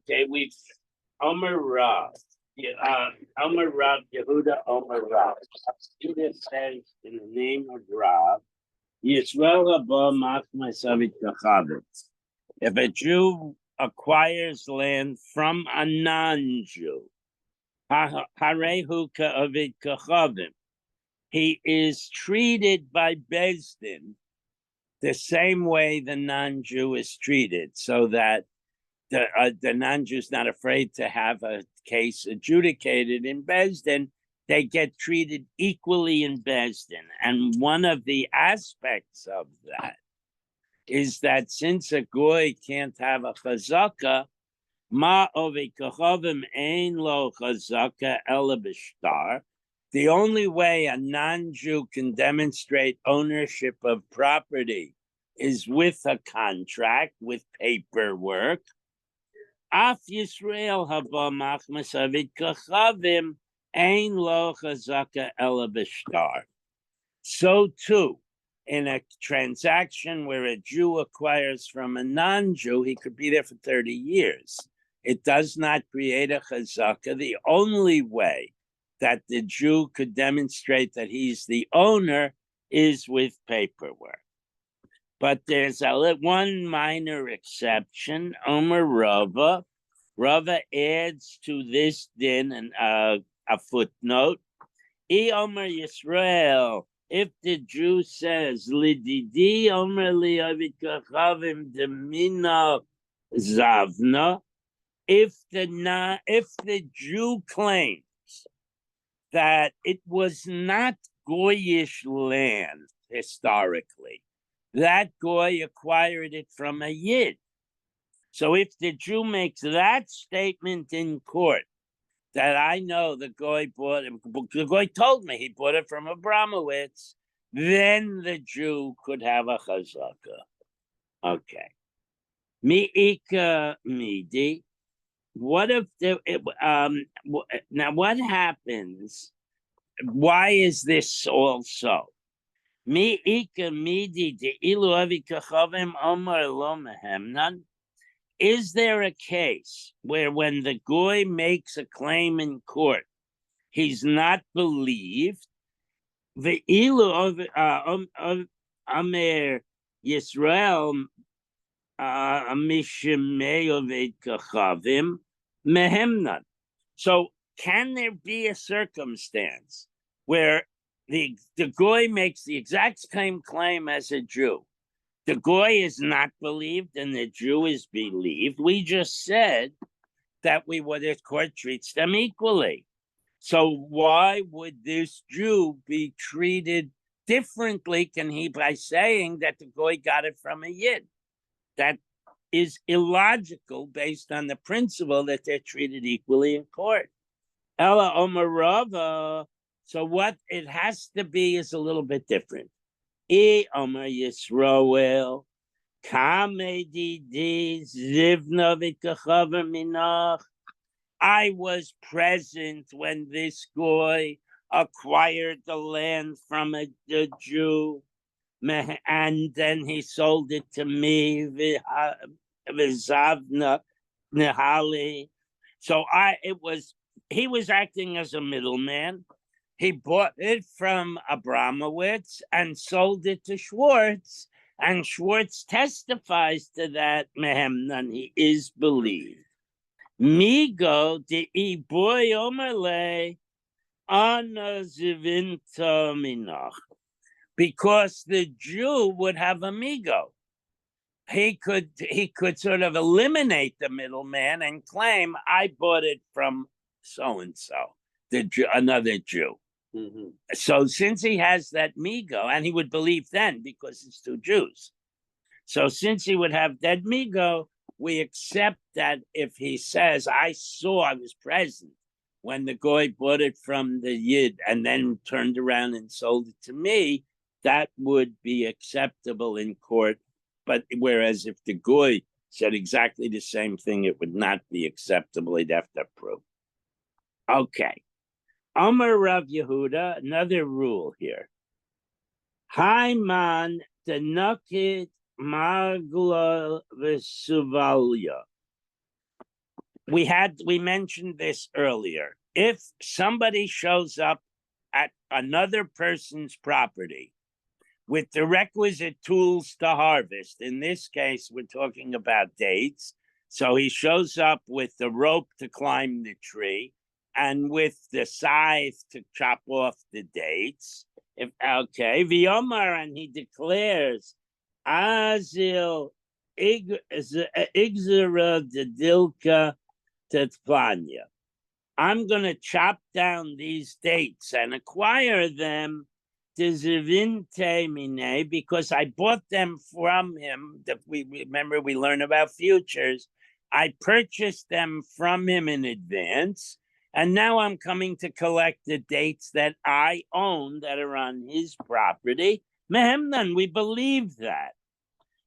Okay, we've Omer Rav. Omer Rav Yehuda Omer Rav. Student says in the name of Rav, Yisrael haba machma savit kachavitz. If a Jew acquires land from a non-Jew, harehu ka'avid kachavim, he is treated by Beis Din the same way the non-Jew is treated, so that the non-Jew is not afraid to have a case adjudicated in Beis Din. They get treated equally in Beis Din. And one of the aspects of that is that since a goy can't have a chazaka, ma ovi kachavim ein lo chazaka ela b'shtar, the only way a non-Jew can demonstrate ownership of property is with a contract, with paperwork. Af Yisrael haba machmas avid kachavim ein lo chazaka ela b'shtar. So too, in a transaction where a Jew acquires from a non-Jew, he could be there for 30 years. It does not create a chazaka. The only way that the Jew could demonstrate that he's the owner is with paperwork. But there's one minor exception. Omer Rava. Rava adds to this din a footnote. I Omer Yisrael, if the Jew says, Lididi Omer li avid kachavim demina zavna, if the Jew claims that it was not Goyish land historically, that Goy acquired it from a Yid. So if the Jew makes that statement in court, that I know the Goy bought it, the Goy told me he bought it from Abramowitz, then the Jew could have a chazaka. Okay. Mi'ika midi. What if now what happens? Why is this also? Mi'ika midi de ilu avi kachavim omar lo mehemnan. Is there a case where when the Goy makes a claim in court, he's not believed? The ilu of Amer Yisrael mishemei oved kachavim mehemnan. So can there be a circumstance where the Goy makes the exact same claim as a Jew? The Goy is not believed and the Jew is believed. We just said that the court treats them equally. So why would this Jew be treated differently by saying that the Goy got it from a Yid? That is illogical based on the principle that they're treated equally in court. Ella Omarava. So what it has to be is a little bit different. I Omer Yisroel, Kamedi Zivna V'Kachaver Minach. I was present when this Goy acquired the land from a Jew, and then he sold it to me, V'Zavna Nehali. So he was acting as a middleman. He bought it from Abramowitz and sold it to Schwartz, and Schwartz testifies to that, Mehemnan, he is believed. Migo de Iboy Omerle Ana Zivinta Minach. Because the Jew would have a migo. He could sort of eliminate the middleman and claim, I bought it from so-and-so, another Jew. Mm-hmm. So since he has that migo, and he would believe then because it's two Jews. So since he would have that migo, we accept that if he says, I was present when the Goy bought it from the Yid and then turned around and sold it to me, that would be acceptable in court. But whereas if the Goy said exactly the same thing, it would not be acceptable. He'd have to prove. Okay. Amar Rav Yehuda, another rule here. Haiman denukit magla v'suvalya. we mentioned this earlier. If somebody shows up at another person's property with the requisite tools to harvest, in this case, we're talking about dates. So he shows up with the rope to climb the tree and with the scythe to chop off the dates. V'yomar, and he declares, Azil Igzera de Dilka Tetplanya. I'm going to chop down these dates and acquire them because I bought them from him. That we remember we learn about futures. I purchased them from him in advance, and now I'm coming to collect the dates that I own that are on his property. Mehemnan, we believe that.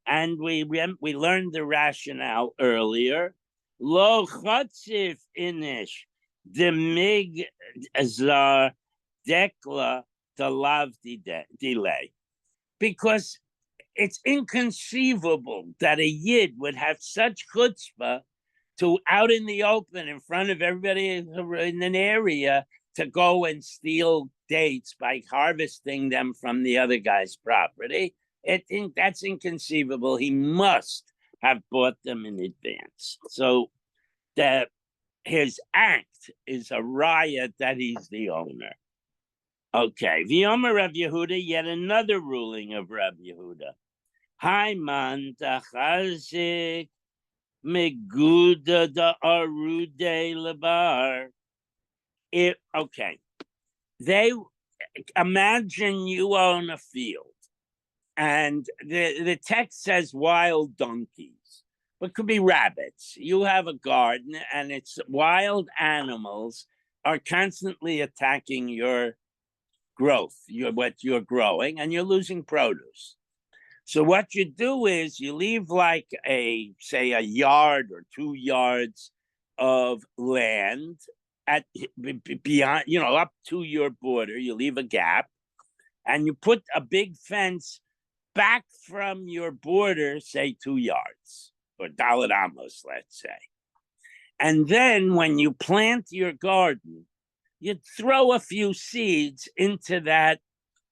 And we learned the rationale earlier. Lo chatzif inish demig azar dekla to lav delay, because it's inconceivable that a yid would have such chutzpah to out in the open in front of everybody in an area to go and steal dates by harvesting them from the other guy's property. That's inconceivable. He must have bought them in advance. So his act is a riot that he's the owner. Okay, V'yomer Rav Yehuda, yet another ruling of Rav Yehuda. Haiman tachazik meguda da arude lebar. Okay, they imagine you own a field, and the text says wild donkeys, but could be rabbits. You have a garden, and it's wild animals are constantly attacking your growth, what you're growing, and you're losing produce. So what you do is you leave like say a yard or 2 yards of land at beyond, up to your border. You leave a gap, and you put a big fence back from your border, say 2 yards or Dalit Amos, let's say. And then when you plant your garden, you throw a few seeds into that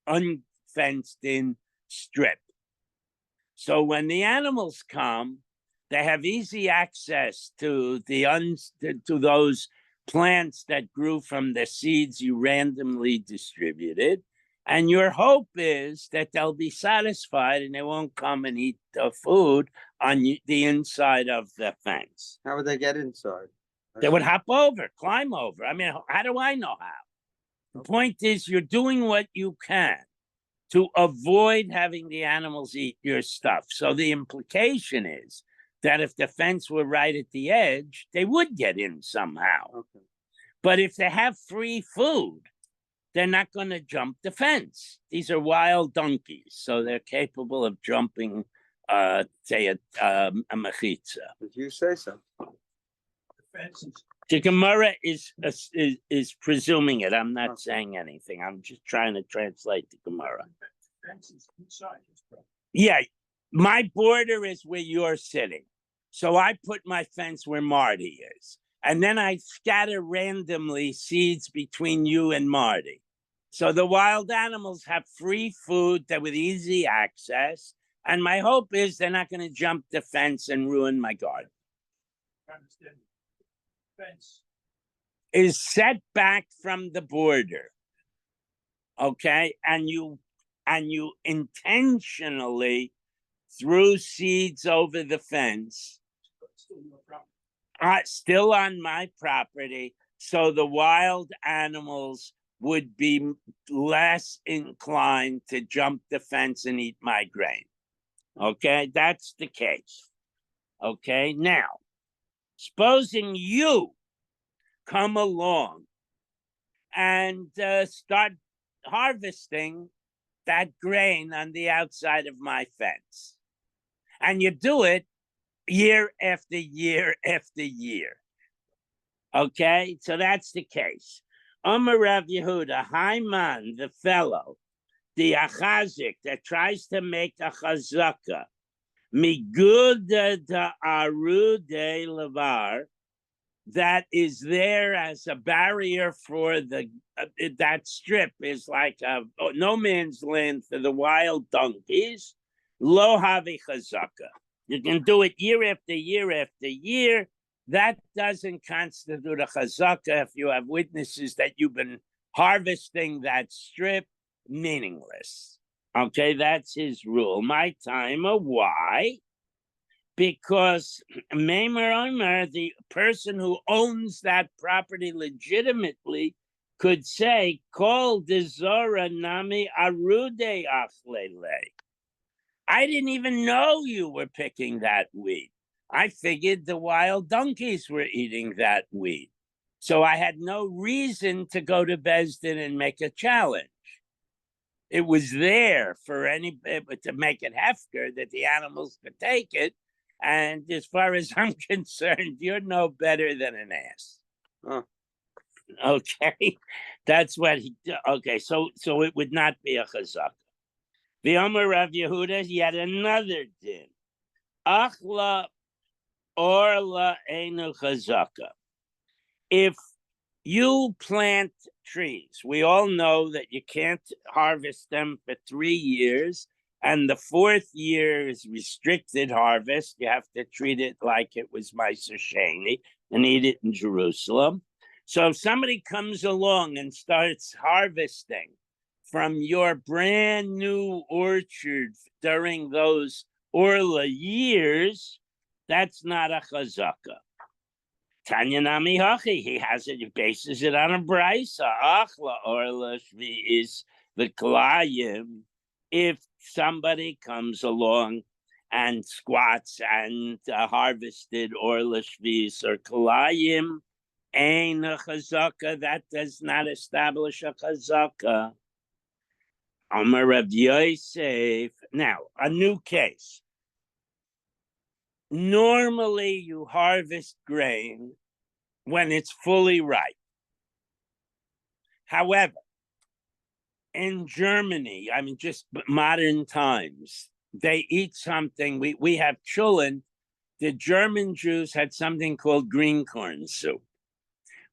unfenced in strip. So when the animals come, they have easy access to to those plants that grew from the seeds you randomly distributed. And your hope is that they'll be satisfied and they won't come and eat the food on the inside of the fence. How would they get inside? They would hop over, climb over. I mean, how do I know how? The point is, you're doing what you can to avoid having the animals eat your stuff. So the implication is that if the fence were right at the edge, they would get in somehow. Okay. But if they have free food, they're not going to jump the fence. These are wild donkeys, so they're capable of jumping, say, a mechitza. Did you say so? The Gemara is presuming it. I'm not saying anything. I'm just trying to translate the Gemara. Yeah, my border is where you're sitting. So I put my fence where Marty is. And then I scatter randomly seeds between you and Marty. So the wild animals have free food that with easy access. And my hope is they're not going to jump the fence and ruin my garden. Fence is set back from the border. Okay. And you intentionally threw seeds over the fence. Still on my property, so the wild animals would be less inclined to jump the fence and eat my grain. Okay, that's the case. Okay, now, supposing you come along and start harvesting that grain on the outside of my fence, and you do it year after year after year. Okay, so that's the case. Amar Rav Yehuda, Haiman, the fellow, the achazik that tries to make a chazaka, miguda da arude levar, that is there as a barrier for that strip is like a no man's land for the wild donkeys. Lo havi chazaka. You can do it year after year after year. That doesn't constitute a chazaka if you have witnesses that you've been harvesting that strip. Meaningless. Okay, that's his rule. My timer, why? Because Meimer Omer, the person who owns that property legitimately, could say, Kol dezora nami arude achlele. I didn't even know you were picking that wheat. I figured the wild donkeys were eating that wheat. So I had no reason to go to Besdin and make a challenge. It was there for any to make it hefker that the animals could take it. And as far as I'm concerned, you're no better than an ass. Huh. Okay, that's what he. Okay, so it would not be a chazaka. The Omer Rav Yehuda, yet another din. Achla orla enu chazaka. If you plant trees, we all know that you can't harvest them for 3 years. And the 4th year is restricted harvest. You have to treat it like it was Meiser Sheni and eat it in Jerusalem. So if somebody comes along and starts harvesting from your brand new orchard during those Orla years, that's not a chazaka. Tanya Nami Hachi, he has it, he bases it on a brisa. Achla Orla Shvi is the Kalayim. If somebody comes along and squats and harvested Orla Shvis or Kalayim, ain't a chazaka, that does not establish a chazaka. Amar Rav Yosef. Now, a new case. Normally, you harvest grain when it's fully ripe. However, in Germany, I mean, just modern times, they eat something. We have chulent. The German Jews had something called green corn soup,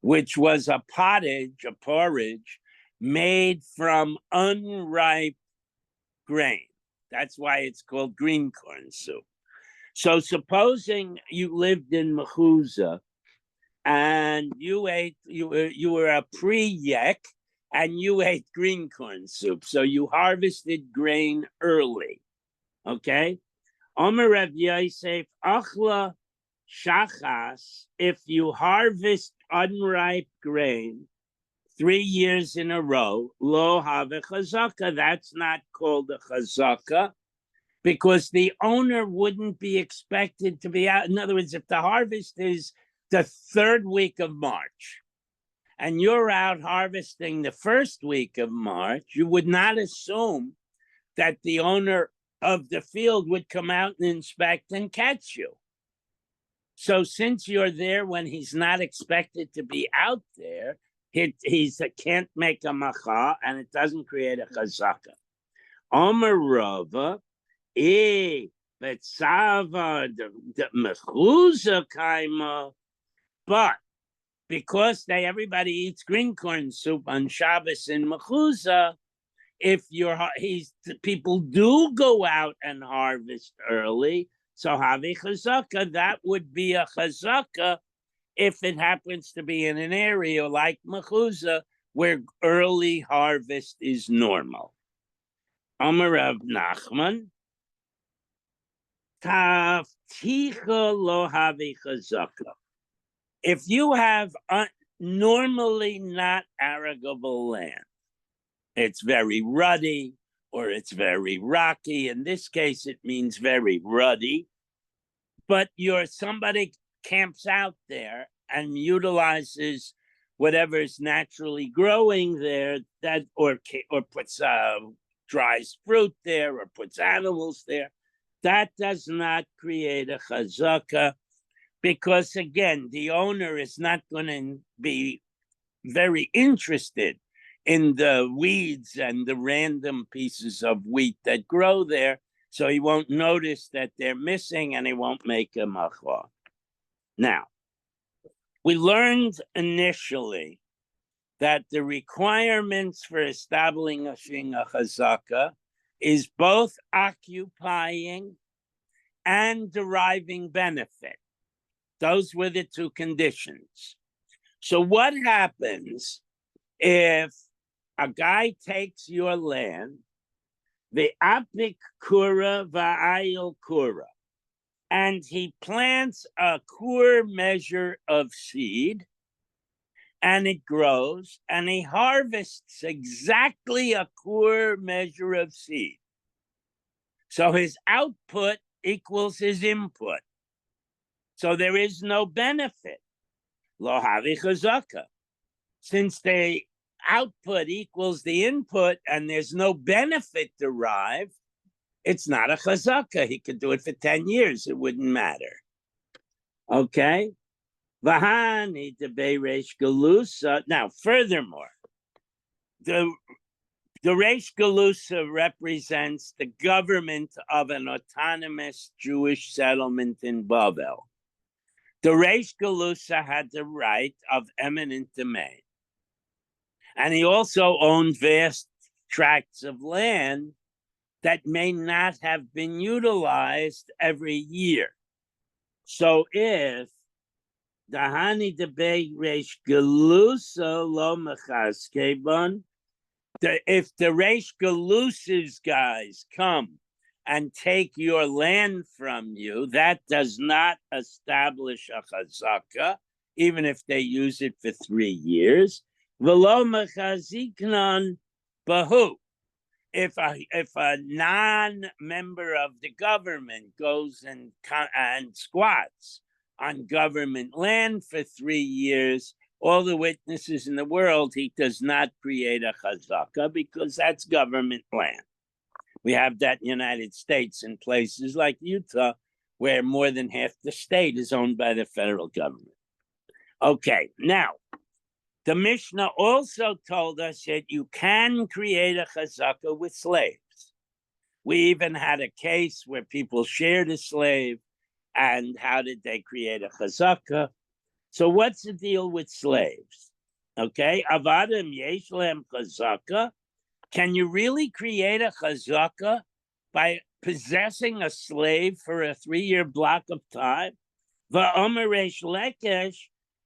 which was a porridge made from unripe grain. That's why it's called green corn soup. So supposing you lived in Mechuzah and you were a pre-yek and you ate green corn soup. So you harvested grain early. Okay? Omer Rav Yosef, achla shachas, if you harvest unripe grain 3 years in a row, lo have a chazaka, that's not called a chazaka, because the owner wouldn't be expected to be out. In other words, if the harvest is the 3rd week of March, and you're out harvesting the 1st week of March, you would not assume that the owner of the field would come out and inspect and catch you. So since you're there when he's not expected to be out there, he can't make a macha, and it doesn't create a chazaka. Omer Rava, betzava the mechuzah kaima, but because everybody eats green corn soup on Shabbos in Mechuzah, if people do go out and harvest early, so havi chazaka, that would be a chazaka if it happens to be in an area like Mechuzah where early harvest is normal. Amar Rav Nachman, tafticha lo havi chazaka. If you have normally not arable land, it's very ruddy or it's very rocky. In this case, it means very ruddy. But somebody camps out there and utilizes whatever is naturally growing there, or puts dries fruit there or puts animals there. That does not create a chazaka, because again, the owner is not going to be very interested in the weeds and the random pieces of wheat that grow there, so he won't notice that they're missing and he won't make a machla. Now, We learned initially that the requirements for establishing a chazaka is both occupying and deriving benefit. Those were the two conditions. So what happens if a guy takes your land, the apik kura va'ayil kura, and he plants a kur measure of seed, and it grows, and he harvests exactly a kur measure of seed. So his output equals his input. So there is no benefit. Lo havi chazaka. Since the output equals the input and there's no benefit derived, it's not a chazaka. He could do it for 10 years. It wouldn't matter. Okay? Vahani de Reish Galusa. Now, furthermore, the Reish Galusa represents the government of an autonomous Jewish settlement in Bavel. The Reish Galusa had the right of eminent domain. And he also owned vast tracts of land that may not have been utilized every year. So if the Hani Debei Reish Galusa lo mechaskebon, if the Reish Galusa's guys come and take your land from you, that does not establish a chazaka, even if they use it for 3 years. V'lo mechaziknan bahu. If a non-member of the government goes and squats on government land for 3 years, all the witnesses in the world, he does not create a chazaka because that's government land. We have that in the United States in places like Utah, where more than half the state is owned by the federal government. Okay, now, the Mishnah also told us that you can create a chazaka with slaves. We even had a case where people shared a slave, and how did they create a chazaka? So what's the deal with slaves? Okay, avadim yesh lehem chazaka. Can you really create a chazaka by possessing a slave for a 3-year block of time? Va'omer reish lekesh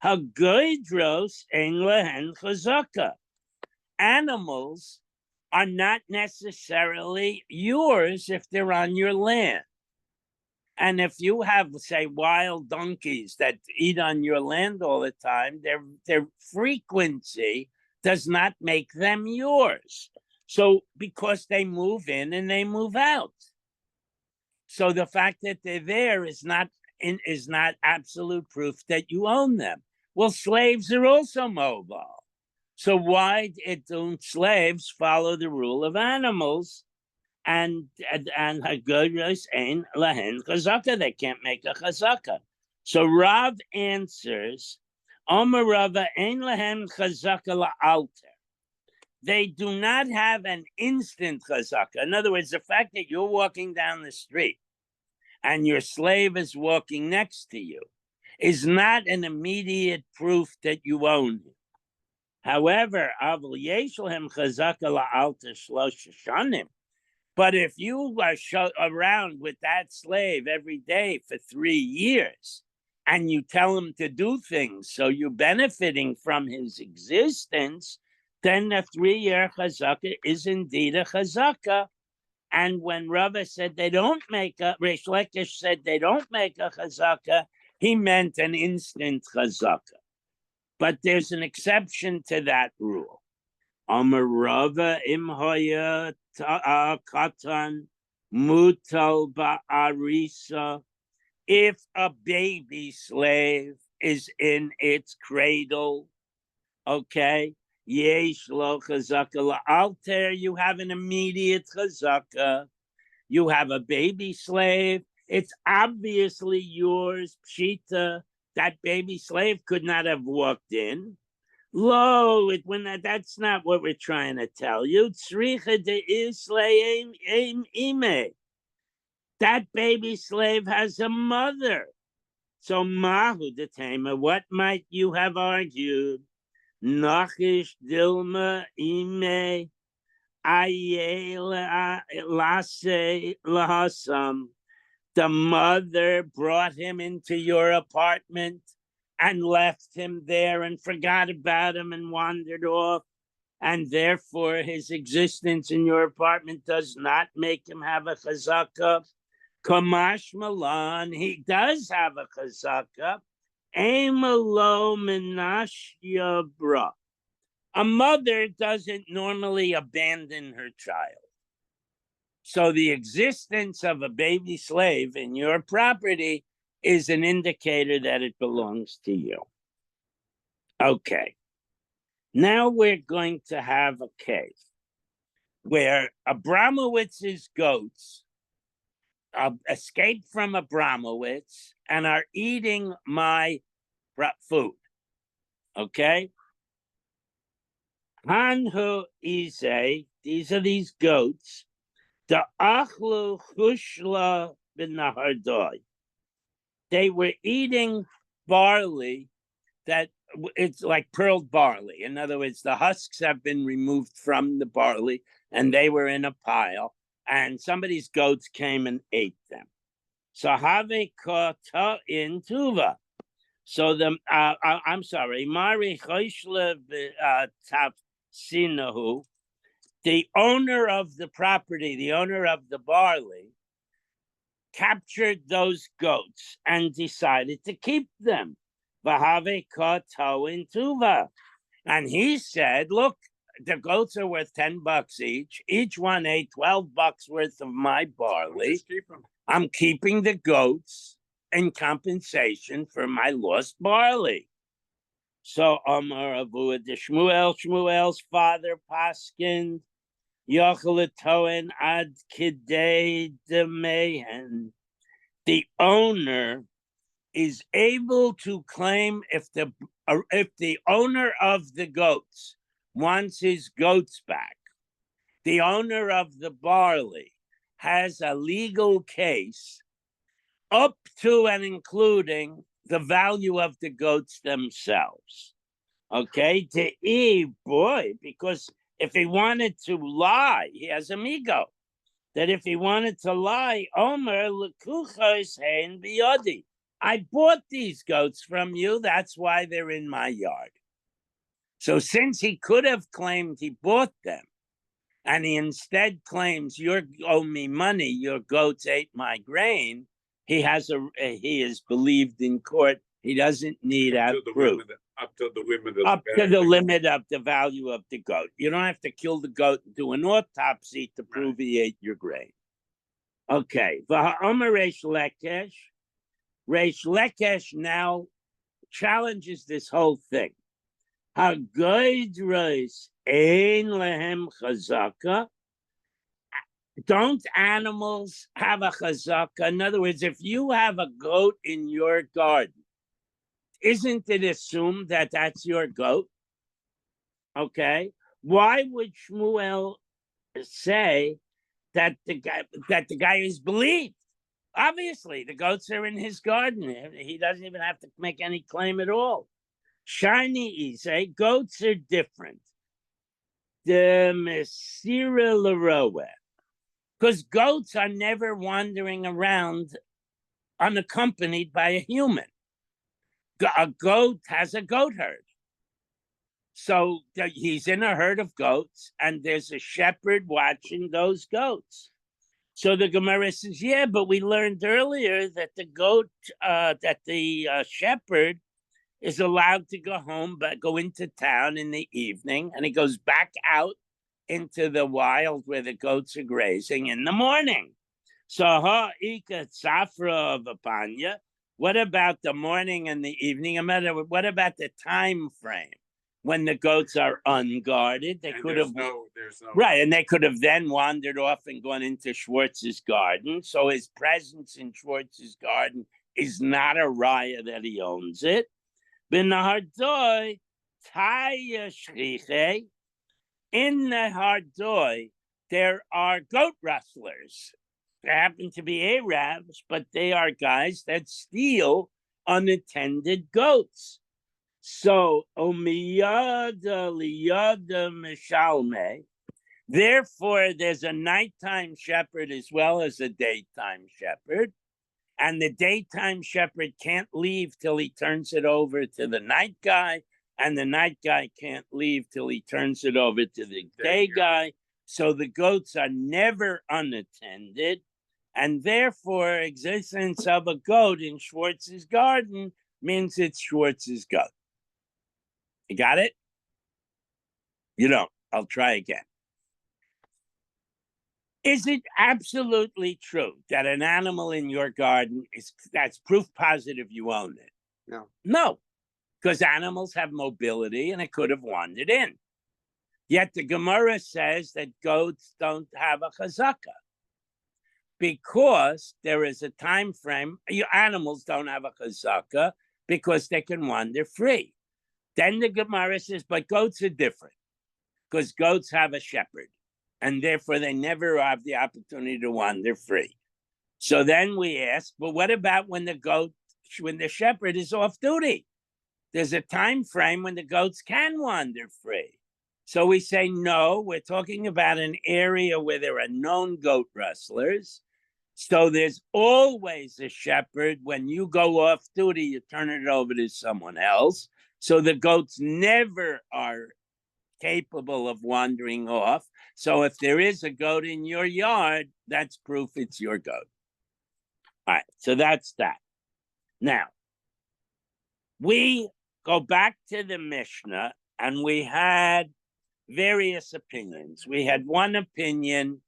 hagoydros ein lehen chazaka. Animals are not necessarily yours if they're on your land. And if you have, say, wild donkeys that eat on your land all the time, their frequency does not make them yours. So because they move in and they move out. So the fact that they're there is not absolute proof that you own them. Well, slaves are also mobile. So why don't slaves follow the rule of animals? And hagoros ein lahen chazaka, they can't make a chazaka. So Rav answers, Omer Rava ein lahen chazaka la'alter. They do not have an instant chazaka. In other words, the fact that you're walking down the street and your slave is walking next to you is not an immediate proof that you own him. However, aval yesh lehem chazaka la'alter shlosh shanim. But if you are around with that slave every day for 3 years and you tell him to do things, so you're benefiting from his existence, then the 3-year chazaka is indeed a chazaka. And when Rava said they don't make Reish Lakish said they don't make a chazaka, he meant an instant chazaka. But there's an exception to that rule. Amar Rava imhoya katan mutal ba'arisa. If a baby slave is in its cradle, okay, yesh lo chazaka la'alter, you have an immediate chazaka. You have a baby slave, it's obviously yours, pshita. That baby slave could not have walked in. Lo, that's not what we're trying to tell you. Tzricha de isleim ime. That baby slave has a mother. So Mahu the Tamer, what might you have argued? Nachish Dilma Ime Aye Lase Lahasam. The mother brought him into your apartment and left him there and forgot about him and wandered off. And therefore, his existence in your apartment does not make him have a chazakah. Kamash Malan, he does have a chazakah. Amalo Minash Yabra. A mother doesn't normally abandon her child. So the existence of a baby slave in your property is an indicator that it belongs to you. Okay. Now we're going to have a case where Abramowitz's goats escaped from Abramowitz and are eating my food. Okay? Hanhu Ize, these are these goats. The Achlu Hushla Binahardoi. They were eating barley that it's like pearled barley. In other words, the husks have been removed from the barley and they were in a pile, and somebody's goats came and ate them. So have kota in tuva. So I'm sorry, Mari Choshlev Tafsinahu, the owner of the property, the owner of the barley, captured those goats and decided to keep them. Vahave koto in tuva. And he said, look, the goats are worth $10 each. Each one ate $12 worth of my barley. I'm keeping the goats in compensation for my lost barley. So Amar Avu de Shmuel's father Paskin, Yochalatoen ad kidei de mehen. The owner is able to claim if the owner of the goats wants his goats back, the owner of the barley has a legal case up to and including the value of the goats themselves. Okay, boy, because if he wanted to lie, he has amigo. That if he wanted to lie, Omer lekuchos hein biyodi. I bought these goats from you. That's why they're in my yard. So since he could have claimed he bought them, and he instead claims you owe me money, your goats ate my grain, he is believed in court. He doesn't need a proof. Up to the limit of the value of the goat. You don't have to kill the goat and do an autopsy to prove he ate your grain. Okay. Reish Lekesh now challenges this whole thing. Don't animals have a chazaka? In other words, if you have a goat in your garden, isn't it assumed that that's your goat? Okay. Why would Shmuel say that the guy is believed? Obviously, the goats are in his garden. He doesn't even have to make any claim at all. Shiny Isay, goats are different. The Mesira Laroe, because goats are never wandering around unaccompanied by a human. A goat has a goat herd. So he's in a herd of goats, and there's a shepherd watching those goats. So the Gemara says, yeah, but we learned earlier that the shepherd is allowed to go home, but go into town in the evening, and he goes back out into the wild where the goats are grazing in the morning. So ika safra of Apanya. What about the morning and the evening? What about the time frame when the goats are unguarded? They could have right, and they could have then wandered off and gone into Schwartz's garden. So his presence in Schwartz's garden is not a raya that he owns it. In the Hardoi, there are goat rustlers. There happen to be Arabs, but they are guys that steal unattended goats. So, omiyada liyada mishalme. Therefore, there's a nighttime shepherd as well as a daytime shepherd. And the daytime shepherd can't leave till he turns it over to the night guy. And the night guy can't leave till he turns it over to the day guy. So the goats are never unattended. And therefore, existence of a goat in Schwartz's garden means it's Schwartz's goat. You got it? You don't. I'll try again. Is it absolutely true that an animal in your garden that's proof positive you own it? No. No, because animals have mobility and it could have wandered in. Yet the Gemara says that goats don't have a chazaka because there is a time frame. Animals don't have a chazaka because they can wander free. Then the Gemara says, but goats are different because goats have a shepherd. And therefore, they never have the opportunity to wander free. So then we ask, well, what about when the shepherd is off duty? There's a time frame when the goats can wander free. So we say, no, we're talking about an area where there are known goat rustlers. So there's always a shepherd. When you go off duty, you turn it over to someone else. So the goats never are capable of wandering off. So if there is a goat in your yard, that's proof it's your goat. All right, so that's that. Now, we go back to the Mishnah and we had various opinions. We had one opinion.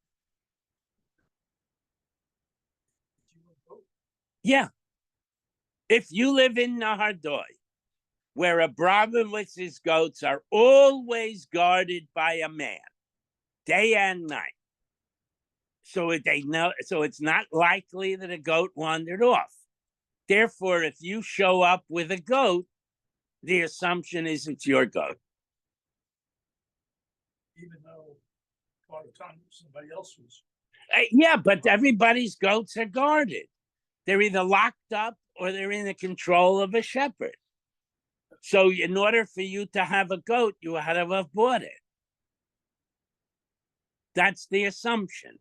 Yeah. If you live in Nahardoi, where a brahmin with his goats are always guarded by a man, day and night. So they know, so it's not likely that a goat wandered off. Therefore, if you show up with a goat, the assumption is it's your goat. Even though by the time somebody else was. Yeah, but everybody's goats are guarded. They're either locked up or they're in the control of a shepherd. So in order for you to have a goat, you had to have bought it. That's the assumption.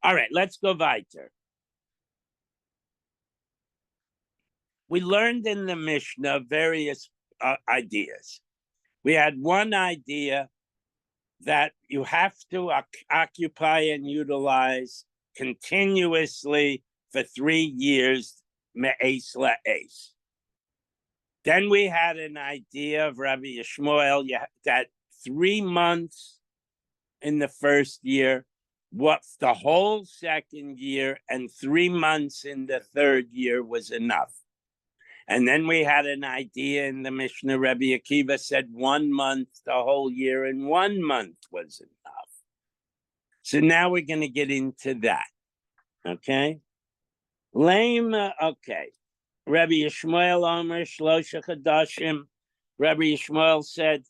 All right, let's go weiter. We learned in the Mishnah various ideas. We had one idea that you have to occupy and utilize continuously for 3 years, me'es la'es. Then we had an idea of Rabbi Yishmael that 3 months in the first year, what's the whole second year, and 3 months in the third year was enough. And then we had an idea in the Mishnah, Rabbi Akiva said 1 month the whole year and 1 month was enough. So now we're going to get into that. Okay? Okay. Rabbi Yishmael Omer Shlosha Chadashim. Rabbi Yishmael said,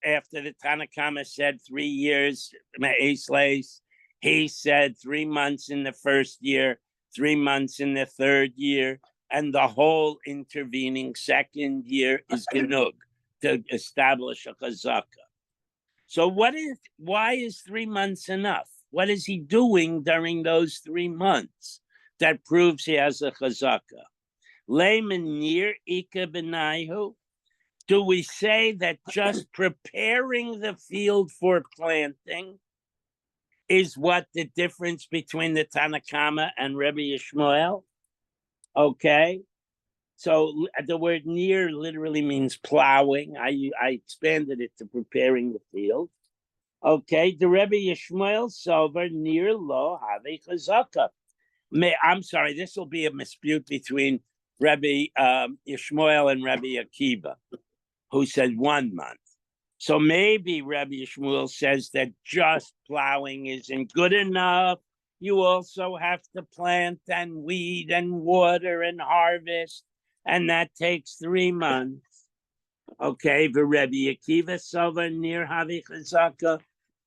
after the Tanakama said 3 years, me'es la'es, he said 3 months in the first year, 3 months in the third year, and the whole intervening second year is genug to establish a chazaka. So why is 3 months enough? What is he doing during those 3 months that proves he has a chazaka? Layman nir ika benaihu. Do we say that just preparing the field for planting is what the difference between the Tanakama and Rabbi Yishmael? Okay. So the word near literally means plowing. I expanded it to preparing the field. Okay. The Rabbi Yishmael Sover near lo have chazaka. I'm sorry, this will be a dispute between Rabbi Yishmael and Rabbi Akiva, who said 1 month. So maybe Rabbi Yishmael says that just plowing isn't good enough. You also have to plant and weed and water and harvest, and that takes 3 months. Okay, but Rabbi Akiva Sova near Havi Chazaka.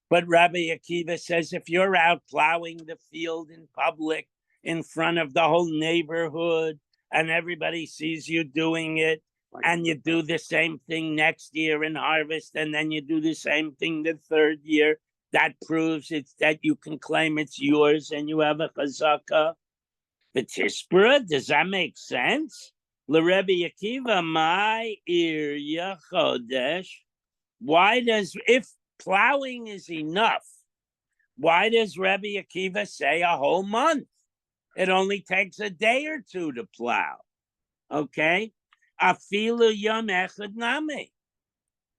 But Rabbi Akiva says if you're out plowing the field in public in front of the whole neighborhood, and everybody sees you doing it, and you do the same thing next year in harvest, and then you do the same thing the third year, that proves it's that you can claim it's yours and you have a chazaka. The Tispura, does that make sense? LeRebbe Akiva, my ear Yachodesh. Why does, if plowing is enough, why does Rebbe Akiva say a whole month? It only takes a day or two to plow. Okay? Afilu yom echad nami.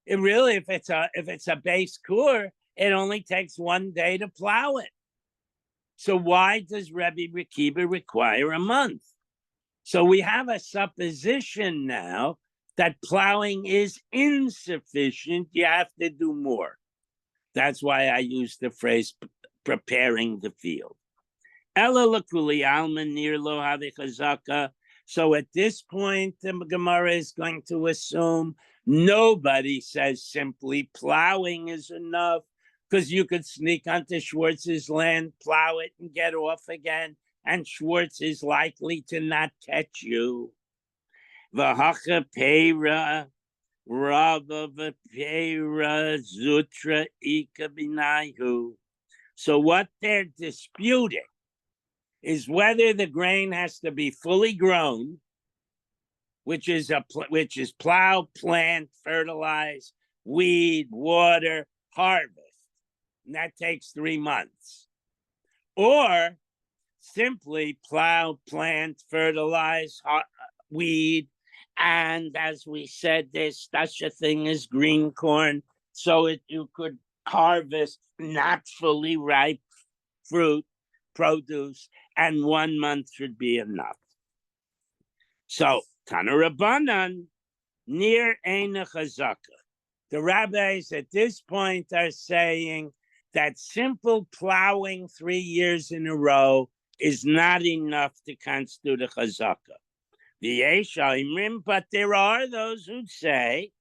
It really, if it's a base kur, it only takes one day to plow it. So why does Rebbe Akiva require a month? So we have a supposition now that plowing is insufficient. You have to do more. That's why I use the phrase preparing the field. So at this point, the Gemara is going to assume nobody says simply plowing is enough, because you could sneak onto Schwartz's land, plow it, and get off again, and Schwartz is likely to not catch you. V'hacha peira, rava v'peira zutra ika b'naihu. So what they're disputing is whether the grain has to be fully grown, which is plow, plant, fertilize, weed, water, harvest, and that takes 3 months, or simply plow, plant, fertilize, weed, and as we said, there's such a thing as green corn, so you could harvest not fully ripe fruit, produce, and 1 month should be enough. So, Tana Rabbanan, near Eina Chazaka. The rabbis at this point are saying that simple plowing 3 years in a row is not enough to constitute a chazaka. The Yesha Imrim, but there are those who say,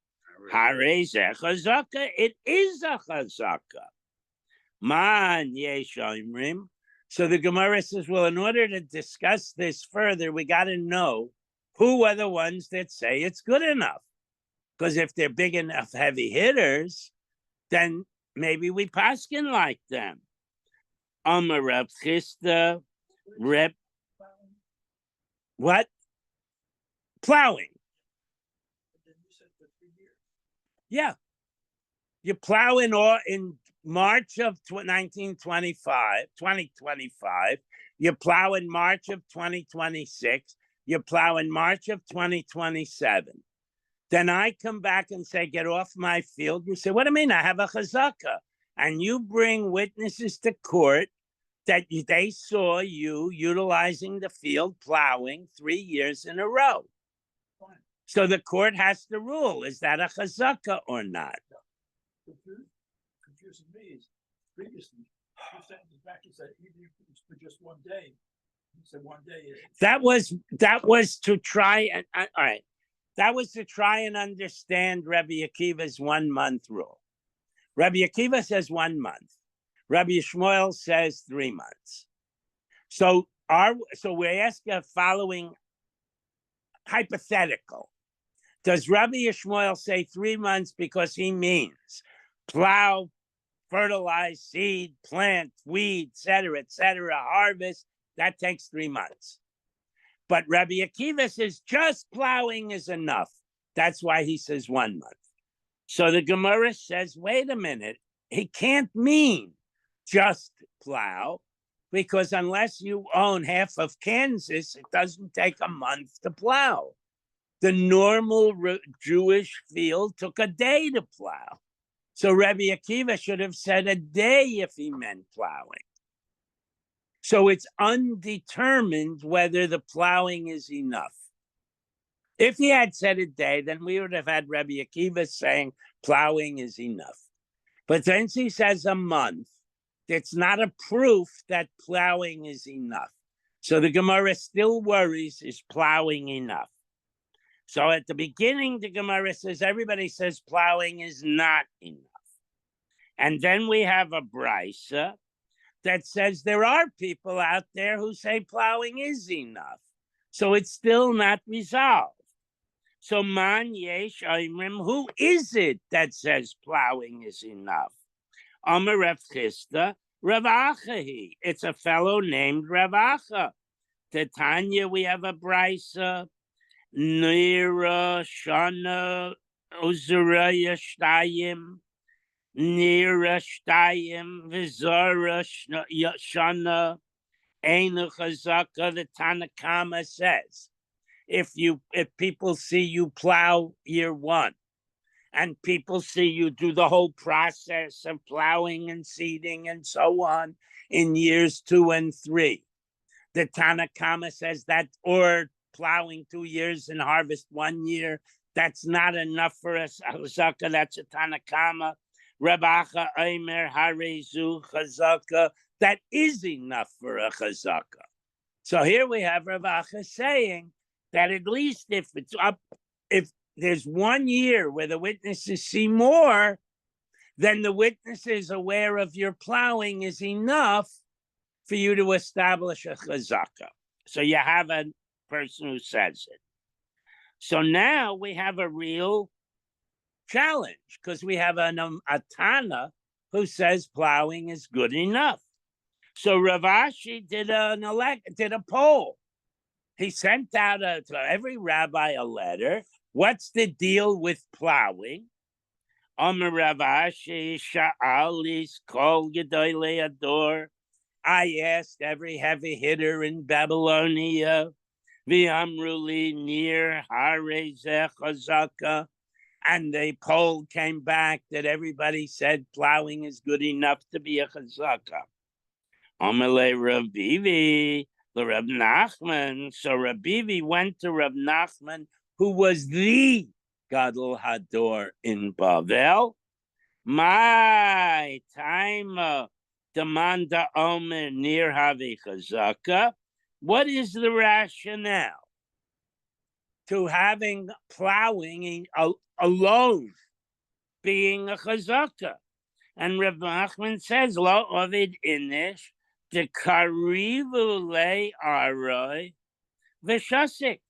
Hare zeh chazaka, it is a chazaka. Man Yesha Imrim. So the Gemara says, well, in order to discuss this further, we got to know who are the ones that say it's good enough. Because if they're big enough heavy hitters, then maybe we paskin like them. Amar Reb Chisda, Reb, what? Plowing. Yeah. You plow in March of 2025. You plow in March of 2026. You plow in March of 2027. Then I come back and say, get off my field. You say, what do you mean? I have a chazaka. And you bring witnesses to court that they saw you utilizing the field plowing 3 years in a row. Fine. So the court has to rule, is that a chazaka or not? Confusing me is previously, you said back, you said even if it's for just 1 day, you said 1 day is. That was to try and, all right. That was to try and understand Rabbi Akiva's 1 month rule. Rabbi Akiva says 1 month. Rabbi Shmuel says 3 months. So we ask a following hypothetical. Does Rabbi Shmuel say 3 months because he means plow, fertilize, seed, plant, weed, etc., harvest? That takes 3 months. But Rabbi Akiva says just plowing is enough. That's why he says 1 month. So the Gemara says, wait a minute, he can't mean just plow, because unless you own half of Kansas, it doesn't take a month to plow. The normal Jewish field took a day to plow. So Rabbi Akiva should have said a day if he meant plowing. So it's undetermined whether the plowing is enough. If he had said a day, then we would have had Rabbi Akiva saying plowing is enough. But since he says a month, it's not a proof that plowing is enough. So the Gemara still worries, is plowing enough? So at the beginning, the Gemara says, everybody says plowing is not enough. And then we have a brisa that says there are people out there who say plowing is enough. So it's still not resolved. So man yesh oimrim, who is it that says plowing is enough? Amar Rav Chisda, Rav Achahi. It's a fellow named Rav Acha. Tanya, we have a brisa. Nira Shana Uzuraya Shtayim. Nira Shtayim Vizara Shana Einu Chazaka. The Tanakama says, if people see you plow year one, and people see you do the whole process of plowing and seeding and so on in years 2 and 3, the Tanakama says that, or plowing 2 years and harvest 1 year, that's not enough for us. Chazaka, that's a Tanakama. Rabacha Aimer Harezu Chazaka, that is enough for a Chazaka. So here we have Rabacha saying that at least if there's 1 year where the witnesses see more, then the witnesses aware of your plowing is enough for you to establish a chazaka. So you have a person who says it. So now we have a real challenge because we have a Tana who says plowing is good enough. So Rav Ashi did a poll. He sent out to every rabbi a letter. What's the deal with plowing? Amar Rav Ashi sha'alis kol gedolei ador. I asked every heavy hitter in Babylonia, v'amruli nir harei zeh chazaka, and the poll came back that everybody said plowing is good enough to be a chazaka. Amalei Rav Bivi, the Rav Nachman. So Rav Bivi went to Rav Nachman, who was the Gadol Hador in Bavel. My time demanda omer near havi chazaka. What is the rationale to having plowing alone being a chazaka? And Rav Nachman says, Lo ovid inish de karivu le aroi v'shasik.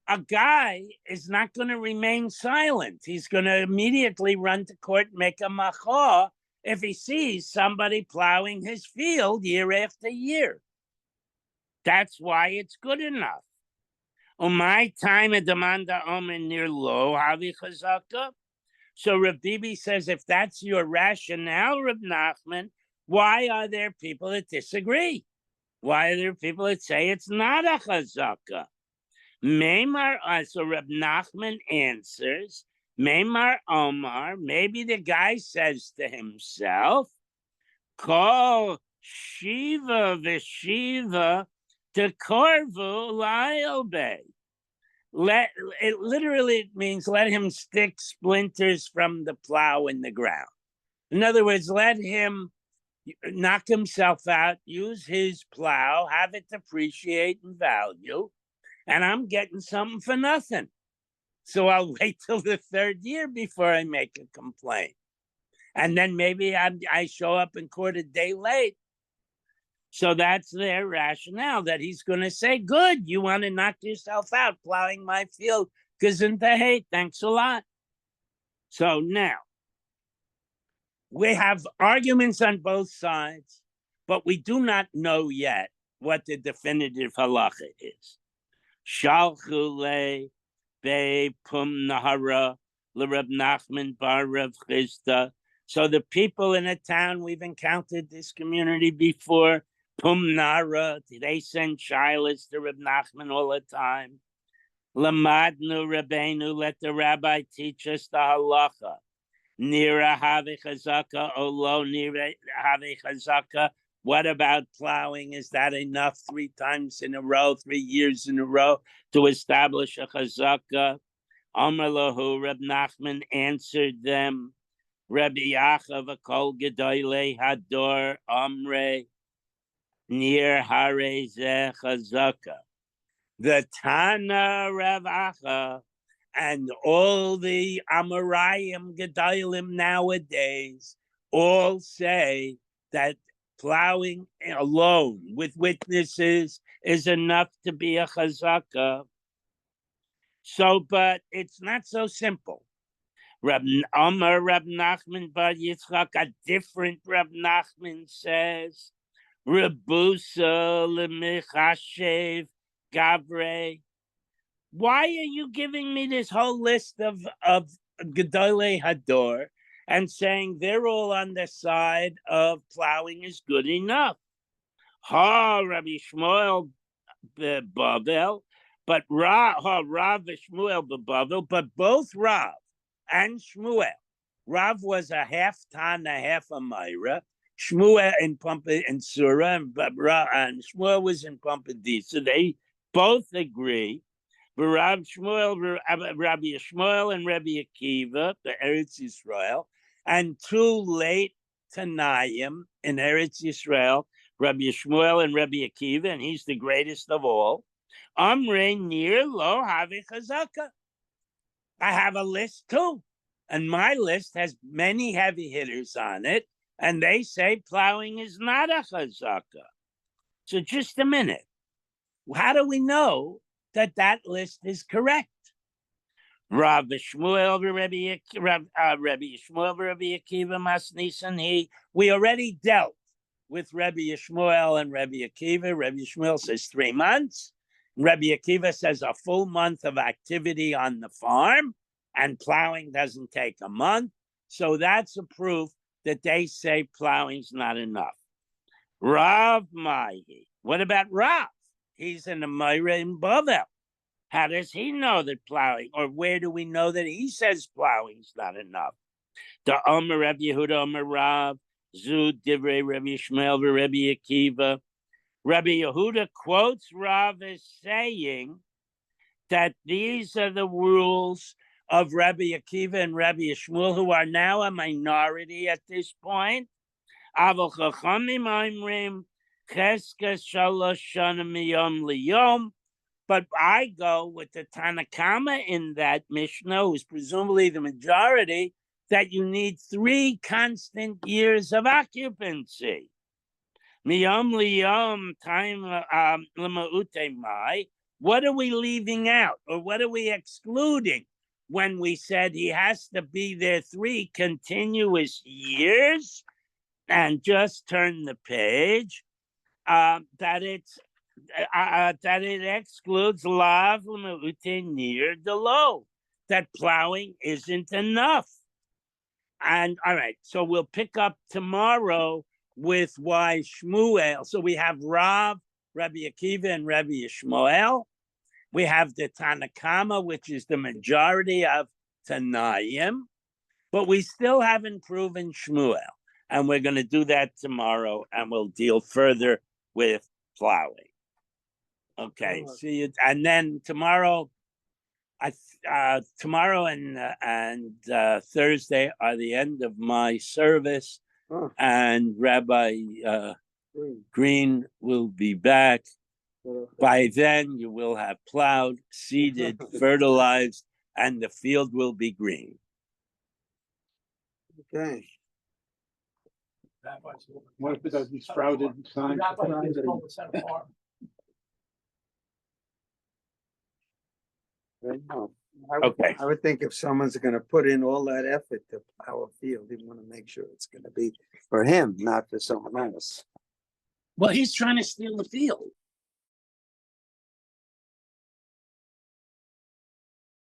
A guy is not going to remain silent. He's going to immediately run to court, make a macha, if he sees somebody plowing his field year after year. That's why it's good enough. My time a demanda omen near lo havi chazaka. So Rav Bibi says, if that's your rationale, Rav Nachman, why are there people that disagree? Why are there people that say it's not a chazaka? Meimar, so Reb Nachman answers, Meimar Omar, maybe the guy says to himself, Kol Shiva v'Shiva Tekorvu La'ilbe. It literally means let him stick splinters from the plow in the ground. In other words, let him knock himself out, use his plow, have it depreciate in value, and I'm getting something for nothing. So I'll wait till the 3rd year before I make a complaint. And then maybe I show up in court a day late. So that's their rationale, that he's going to say, good, you want to knock yourself out plowing my field. Gesund hate, thanks a lot. So now, we have arguments on both sides, but we do not know yet what the definitive halacha is. Shalchu le be pum nahara l'Reb Nachman bar Rav Chisda. So the people in a town, we've encountered this community before. Pum nara, they send shilas to Reb Nachman all the time. Lamadnu Rabbeinu, let the rabbi teach us the halacha. Nira have chazaka, olo nira have chazaka. What about plowing? Is that enough 3 times in a row, 3 years in a row to establish a chazaka? Amar lahu, Reb Nachman answered them, Rabbi Yachav kol gedolei hador amre nir hare ze chazaka. The Tana Rav Acha and all the Amoraim Gedalim nowadays all say that plowing alone with witnesses is enough to be a chazaka. So, but it's not so simple. Rab Nachman Bar Yitzchak, a different Rab Nachman says, Rebusa lemichashev gavre. Why are you giving me this whole list of Gedolei Hador and saying they're all on the side of plowing is good enough? Ha, Rabbi Shmuel Bavel, but Rav Shmuel Bavel, but both Rav and Shmuel. Rav was a half ton, a half a myra. Shmuel in Pumpa and Surah, and Shmuel was in Pumpadisa. They both agree. Rabbi Shmuel and Rabbi Akiva, the Eretz Yisrael, and two late Tanaim in Eretz Yisrael, Rabbi Shmuel and Rabbi Akiva, and he's the greatest of all. Amre nir lo havi chazaka. I have a list too, and my list has many heavy hitters on it, and they say plowing is not a chazaka. So just a minute. How do we know that list is correct? Rabbi Shmuel, Rabbi Shmuel, Rabbi Akiva, Masnisan. We already dealt with Rabbi Shmuel and Rabbi Akiva. Rabbi Shmuel says 3 months. Rabbi Akiva says a full month of activity on the farm, and plowing doesn't take a month. So that's a proof that they say plowing's not enough. Rav Mahi. What about Rav? He's in the Myra in Bavel. How does he know that plowing, or where do we know that he says plowing's not enough? The Omer Rabbi Yehuda Omer Rav, Zud Divrei Rabbi Shmuel Rabbi Akiva. Rabbi Yehuda quotes Rav as saying that these are the rules of Rabbi Akiva and Rabbi Shmuel, who are now a minority at this point. Aval Chachamim Oimrim Cheska Shalosh Shana Miyom Liyom. But I go with the Tanakama in that Mishnah, who's presumably the majority, that you need 3 constant years of occupancy. Miyom liyom time l'ma'ute mai. What are we leaving out, or what are we excluding when we said he has to be there 3 continuous years? And just turn the page. That it excludes lav near the low, that plowing isn't enough. And all right, so we'll pick up tomorrow with why Shmuel. So we have Rav, Rabbi Akiva, and Rabbi Shmuel. We have the Tanakama, which is the majority of Tanaim, but we still haven't proven Shmuel. And we're going to do that tomorrow, and we'll deal further with plowing. Okay, see you. And then tomorrow, tomorrow and Thursday are the end of my service, and Rabbi Green will be back. By then, you will have plowed, seeded, fertilized, and the field will be green. Okay. What if it doesn't sprouted sign? Okay. I would think if someone's gonna put in all that effort to plow a field, you wanna make sure it's gonna be for him, not for someone else. Well, he's trying to steal the field.